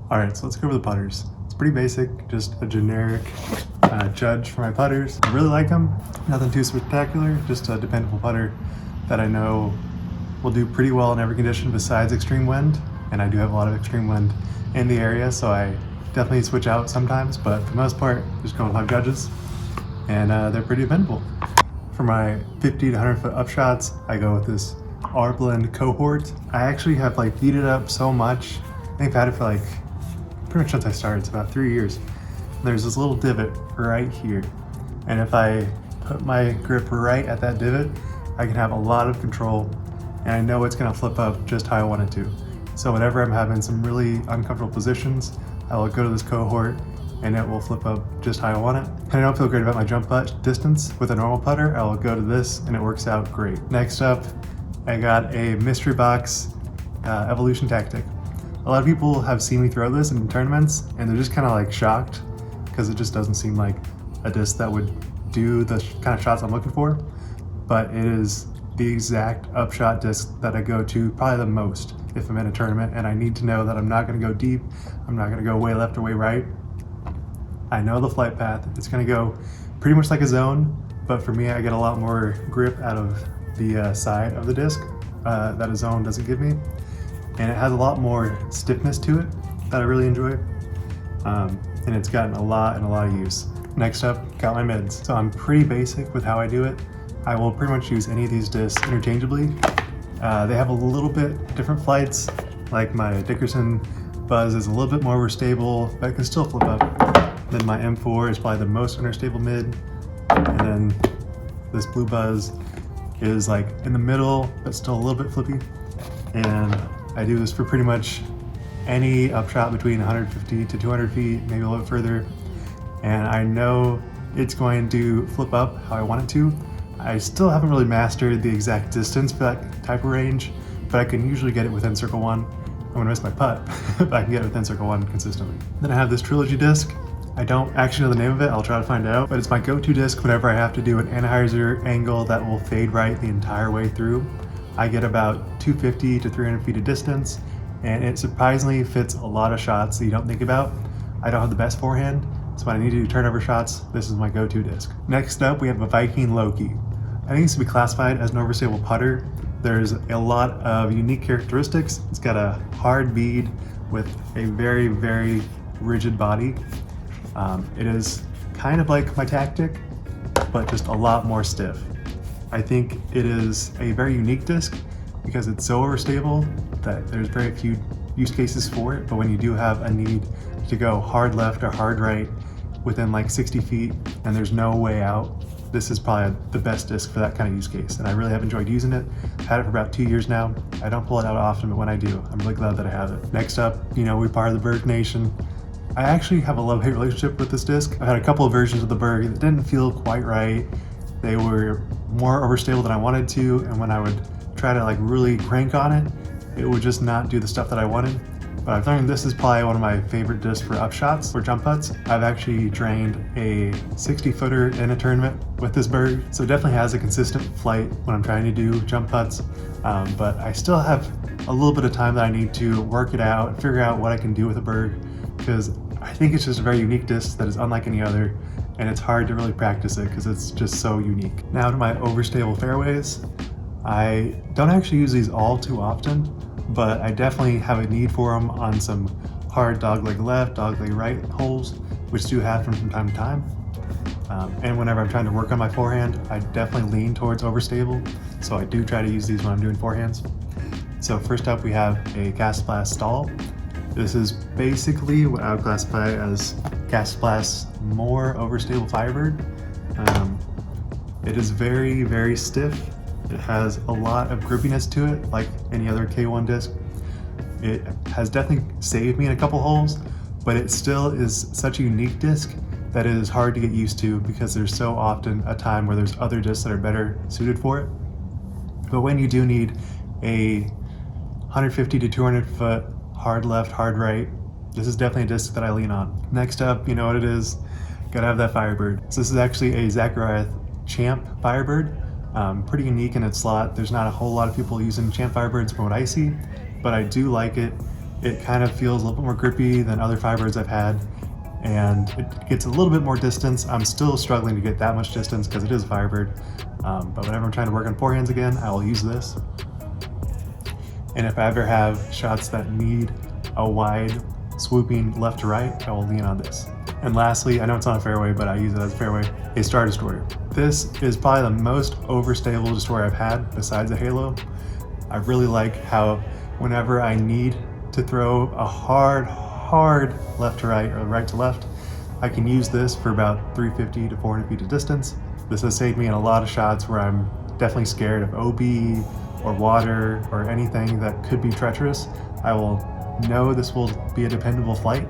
All right, so let's go over the putters. It's pretty basic, just a generic judge for my putters. I really like them, nothing too spectacular, just a dependable putter that I know will do pretty well in every condition besides extreme wind. And I do have a lot of extreme wind in the area, so I definitely switch out sometimes, but for the most part, just going with my judges, and they're pretty dependable. For my 50 to 100 foot upshots, I go with this R-Blend cohort. I actually have like beat it up so much. I think I've had it for like pretty much since I started. It's about 3 years. There's this little divot right here, and if I put my grip right at that divot, I can have a lot of control, and I know it's gonna flip up just how I want it to. So whenever I'm having some really uncomfortable positions, I will go to this cohort and it will flip up just how I want it. And I don't feel great about my jump putt distance with a normal putter. I will go to this and it works out great. Next up, I got a mystery box evolution tactic. A lot of people have seen me throw this in tournaments and they're just kind of like shocked because it just doesn't seem like a disc that would do the kind of shots I'm looking for. But it is the exact upshot disc that I go to probably the most if I'm in a tournament and I need to know that I'm not going to go deep, I'm not going to go way left or way right. I know the flight path, it's going to go pretty much like a zone, but for me I get a lot more grip out of the side of the disc that a zone doesn't give me, and it has a lot more stiffness to it that I really enjoy, and it's gotten a lot of use. Next up, got my mids. So I'm pretty basic with how I do it. I will pretty much use any of these discs interchangeably. They have a little bit different flights, like my Dickerson Buzz is a little bit more overstable, but it can still flip up. Then my M4 is probably the most understable mid, and then this Blue Buzz is like in the middle, but still a little bit flippy. And I do this for pretty much any upshot between 150 to 200 feet, maybe a little bit further. And I know it's going to flip up how I want it to. I still haven't really mastered the exact distance for that type of range, but I can usually get it within circle one. I'm gonna miss my putt, but I can get it within circle one consistently. Then I have this Trilogy disc. I don't actually know the name of it, I'll try to find out, but it's my go-to disc whenever I have to do an Anheuser angle that will fade right the entire way through. I get about 250 to 300 feet of distance, and it surprisingly fits a lot of shots that you don't think about. I don't have the best forehand, so when I need to do turnover shots, this is my go-to disc. Next up, we have a Viking Loki. I think this would be classified as an overstable putter. There's a lot of unique characteristics. It's got a hard bead with a very, very rigid body. It is kind of like my tactic, but just a lot more stiff. I think it is a very unique disc because it's so overstable that there's very few use cases for it, but when you do have a need to go hard left or hard right within like 60 feet and there's no way out, this is probably the best disc for that kind of use case, and I really have enjoyed using it. I've had it for about 2 years now. I don't pull it out often, but when I do, I'm really glad that I have it. Next up, we're part of the Berg Nation. I actually have a love-hate relationship with this disc. I've had a couple of versions of the Berg that didn't feel quite right. They were more overstable than I wanted to, and when I would try to like really crank on it, it would just not do the stuff that I wanted. But I've learned this is probably one of my favorite discs for upshots or jump putts. I've actually drained a 60-footer in a tournament with this Berg, so it definitely has a consistent flight when I'm trying to do jump putts. But I still have a little bit of time that I need to work it out and figure out what I can do with a Berg, because I think it's just a very unique disc that is unlike any other, and it's hard to really practice it because it's just so unique. Now to my overstable fairways. I don't actually use these all too often, but I definitely have a need for them on some hard dogleg left, dogleg right holes, which do happen from time to time. And whenever I'm trying to work on my forehand, I definitely lean towards overstable, so I do try to use these when I'm doing forehands. So first up, we have a Cast Stall. This is basically what I would classify as Cast more overstable Firebird. It is very, very stiff. It has a lot of grippiness to it, like any other K1 disc. It has definitely saved me in a couple holes, but it still is such a unique disc that it is hard to get used to because there's so often a time where there's other discs that are better suited for it. But when you do need a 150 to 200 foot hard left, hard right, this is definitely a disc that I lean on. Next up, you know what it is, gotta have that Firebird. So this is actually a Zachariah Champ Firebird. Pretty unique in its slot. There's not a whole lot of people using Champ Firebirds from what I see, but I do like it It kind of feels a little bit more grippy than other Firebirds I've had, and it gets a little bit more distance. I'm still struggling to get that much distance because it is a Firebird, but whenever I'm trying to work on forehands again, I will use this. And if I ever have shots that need a wide swooping left to right, I will lean on this. And lastly, I know it's not a fairway, but I use it as a fairway, a Star Destroyer. This is probably the most overstable destroyer I've had besides the Halo. I really like how whenever I need to throw a hard left to right or right to left, I can use this for about 350 to 400 feet of distance. This has saved me in a lot of shots where I'm definitely scared of OB or water or anything that could be treacherous. I will know this will be a dependable flight.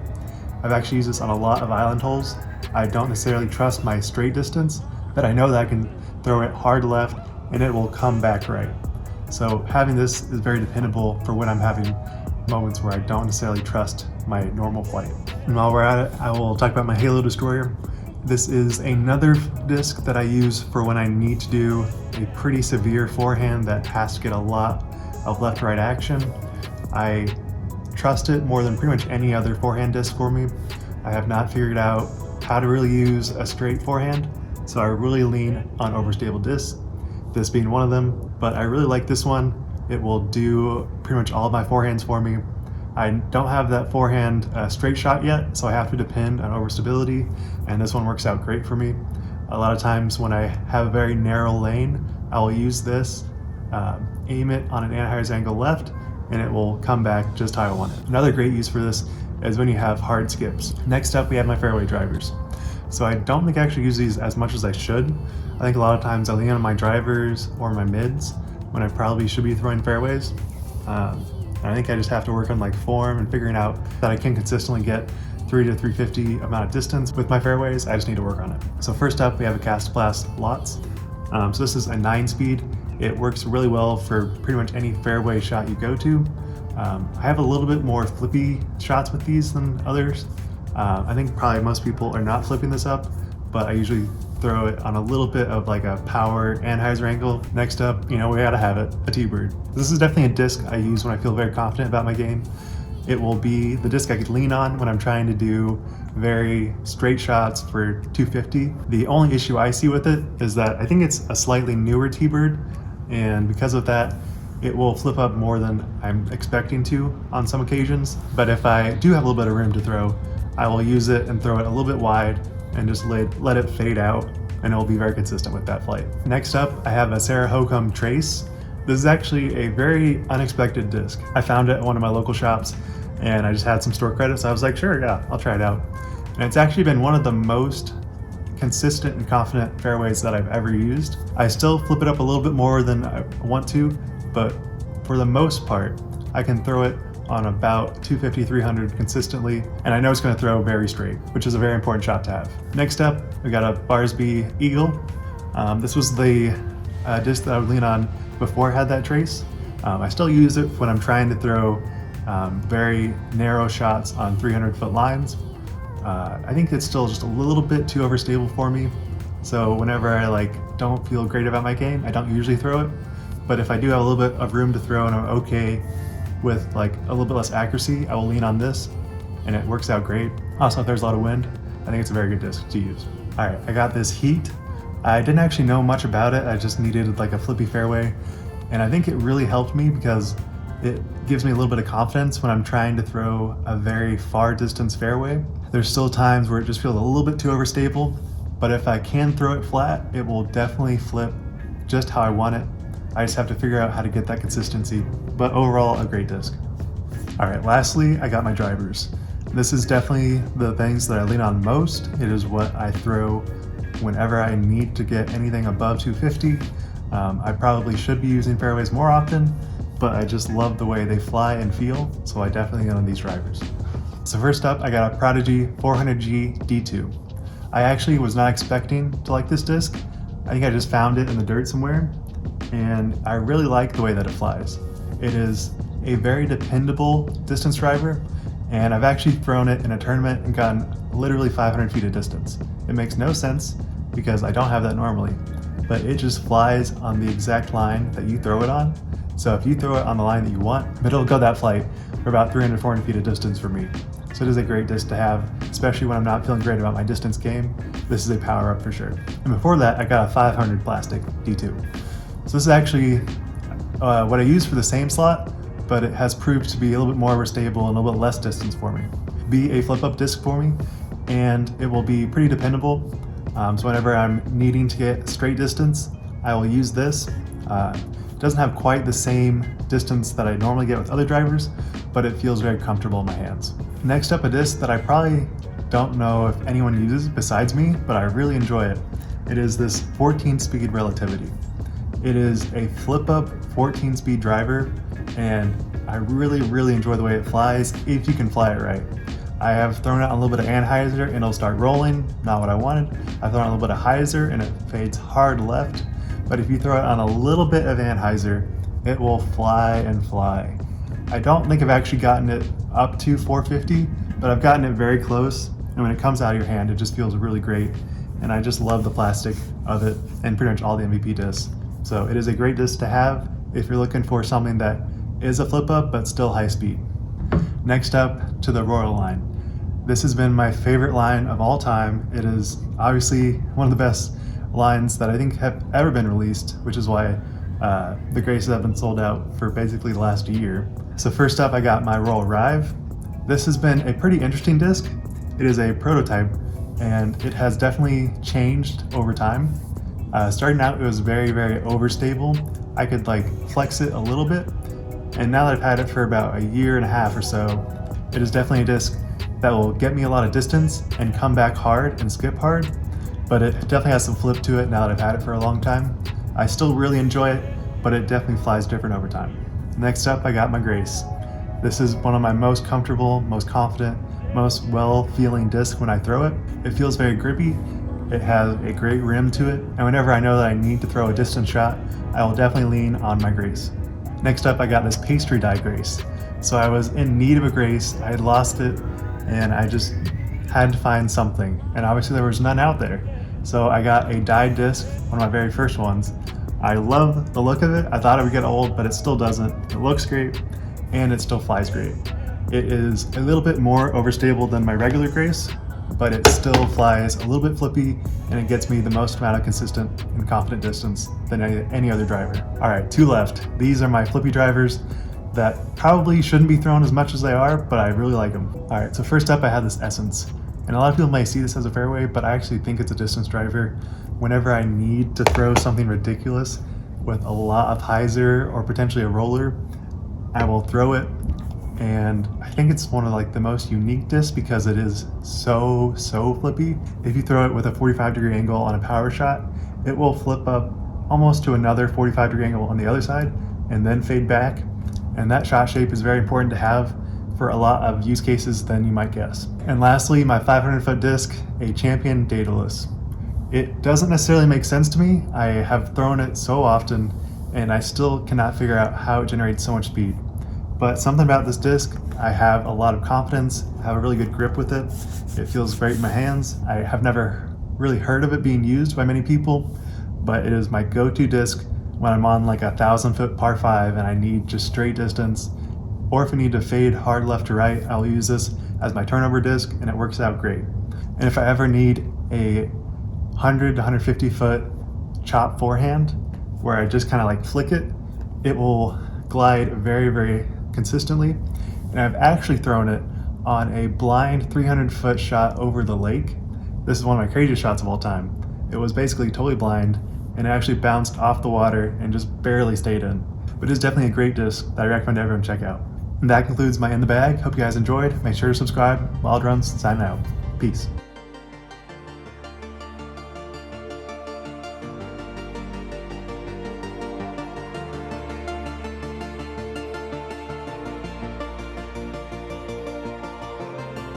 I've actually used this on a lot of island holes. I don't necessarily trust my straight distance, but I know that I can throw it hard left and it will come back right. So having this is very dependable for when I'm having moments where I don't necessarily trust my normal flight. And while we're at it, I will talk about my Halo Destroyer. This is another disc that I use for when I need to do a pretty severe forehand that has to get a lot of left to right action. I trust it more than pretty much any other forehand disc for me. I have not figured out how to really use a straight forehand, so I really lean on overstable discs, this being one of them, but I really like this one. It will do pretty much all of my forehands for me. I don't have that forehand straight shot yet, so I have to depend on overstability, and this one works out great for me. A lot of times when I have a very narrow lane, I will use this, aim it on an anti-hires angle left, and it will come back just how I want it. Another great use for this is when you have hard skips. Next up, we have my fairway drivers. So I don't think I actually use these as much as I should. I think a lot of times I lean on my drivers or my mids when I probably should be throwing fairways. And I think I just have to work on like form and figuring out that I can consistently get 3 to 350 amount of distance with my fairways. I just need to work on it. So first up, we have a Cast Blast Lots. So this is a 9-speed. It works really well for pretty much any fairway shot you go to. I have a little bit more flippy shots with these than others. I think probably most people are not flipping this up, but I usually throw it on a little bit of like a power anti-hires angle. Next up, we gotta have it, a T-Bird. This is definitely a disc I use when I feel very confident about my game. It will be the disc I could lean on when I'm trying to do very straight shots for 250. The only issue I see with it is that I think it's a slightly newer T-Bird, and because of that, it will flip up more than I'm expecting to on some occasions. But if I do have a little bit of room to throw, I will use it and throw it a little bit wide and just let it fade out, and it will be very consistent with that flight. Next up, I have a Sarah Hokum Trace. This is actually a very unexpected disc. I found it at one of my local shops and I just had some store credits. So I was like, sure, yeah, I'll try it out. And it's actually been one of the most consistent and confident fairways that I've ever used. I still flip it up a little bit more than I want to, but for the most part, I can throw it on about 250, 300 consistently, and I know it's gonna throw very straight, which is a very important shot to have. Next up, we got a Barsby Eagle. This was the disc that I would lean on before I had that trace. I still use it when I'm trying to throw very narrow shots on 300-foot lines. I think it's still just a little bit too overstable for me. So whenever I don't feel great about my game, I don't usually throw it. But if I do have a little bit of room to throw and I'm okay with a little bit less accuracy, I will lean on this and it works out great. Also, if there's a lot of wind, I think it's a very good disc to use. All right, I got this Heat. I didn't actually know much about it. I just needed a flippy fairway. And I think it really helped me because it gives me a little bit of confidence when I'm trying to throw a very far distance fairway. There's still times where it just feels a little bit too overstable, but if I can throw it flat, it will definitely flip just how I want it. I just have to figure out how to get that consistency, but overall, a great disc. All right, lastly, I got my drivers. This is definitely the things that I lean on most. It is what I throw whenever I need to get anything above 250. I probably should be using fairways more often, but I just love the way they fly and feel, so I definitely own these drivers. So first up, I got a Prodigy 400G D2. I actually was not expecting to like this disc. I think I just found it in the dirt somewhere, and I really like the way that it flies. It is a very dependable distance driver, and I've actually thrown it in a tournament and gotten literally 500 feet of distance. It makes no sense because I don't have that normally, but it just flies on the exact line that you throw it on. So if you throw it on the line that you want, it'll go that flight for about 300, 400 feet of distance for me. So it is a great disc to have, especially when I'm not feeling great about my distance game. This is a power up for sure. And before that, I got a 500 plastic D2. So this is actually what I use for the same slot, but it has proved to be a little bit more stable and a little bit less distance for me. Be a flip up disc for me, and it will be pretty dependable. So whenever I'm needing to get straight distance, I will use this. It doesn't have quite the same distance that I normally get with other drivers, but it feels very comfortable in my hands. Next up, a disc that I probably don't know if anyone uses besides me, but I really enjoy it. It is this 14-speed Relativity. It is a flip-up 14-speed driver, and I really enjoy the way it flies if you can fly it right. I have thrown out a little bit of anhyzer and it'll start rolling, not what I wanted. I've thrown out a little bit of hyzer and it fades hard left, but if you throw it on a little bit of anhyzer, it will fly and fly. I don't think I've actually gotten it up to 450, but I've gotten it very close, and when it comes out of your hand, it just feels really great, and I just love the plastic of it and pretty much all the MVP discs. So it is a great disc to have if you're looking for something that is a flip up but still high speed. Next up, to the Royal line. This has been my favorite line of all time. It is obviously one of the best lines that I think have ever been released, which is why the Graces have been sold out for basically the last year. So first up, I got my Royal Rive. This has been a pretty interesting disc. It is a prototype, and it has definitely changed over time. Starting out, it was very overstable. I could flex it a little bit, and now that I've had it for about a year and a half or so, it is definitely a disc that will get me a lot of distance and come back hard and skip hard, but it definitely has some flip to it now that I've had it for a long time. I still really enjoy it, but it definitely flies different over time. Next up, I got my Grace. This is one of my most comfortable, most confident, most well-feeling discs when I throw it. It feels very grippy. It has a great rim to it, and whenever I know that I need to throw a distance shot, I will definitely lean on my Grace. Next up, I got this pastry dye Grace. So I was in need of a Grace, I had lost it, and I just had to find something, and obviously there was none out there. So I got a dyed disc, one of my very first ones. I love the look of it. I thought it would get old, but it still doesn't. It looks great, and it still flies great. It is a little bit more overstable than my regular Grace, but it still flies a little bit flippy, and it gets me the most amount of consistent and confident distance than any other driver. All right, two left. These are my flippy drivers that probably shouldn't be thrown as much as they are, but I really like them. All right, so first up, I have this Essence. And a lot of people may see this as a fairway, but I actually think it's a distance driver. Whenever I need to throw something ridiculous with a lot of hyzer or potentially a roller, I will throw it. And I think it's one of the most unique discs because it is so flippy. If you throw it with a 45-degree angle on a power shot, it will flip up almost to another 45-degree angle on the other side and then fade back. And that shot shape is very important to have for a lot of use cases than you might guess. And lastly, my 500-foot disc, a Champion Daedalus. It doesn't necessarily make sense to me. I have thrown it so often, and I still cannot figure out how it generates so much speed. But something about this disc, I have a lot of confidence, I have a really good grip with it. It feels great in my hands. I have never really heard of it being used by many people, but it is my go-to disc when I'm on 1,000-foot par 5 and I need just straight distance, or if I need to fade hard left to right, I'll use this as my turnover disc, and it works out great. And if I ever need a 100 to 150-foot chop forehand, where I just kind of flick it, it will glide very consistently. And I've actually thrown it on a blind 300-foot shot over the lake. This is one of my craziest shots of all time. It was basically totally blind, and it actually bounced off the water and just barely stayed in. But it's definitely a great disc that I recommend everyone check out. And that concludes my In the Bag. Hope you guys enjoyed. Make sure to subscribe. Wild Runs, signing out. Peace.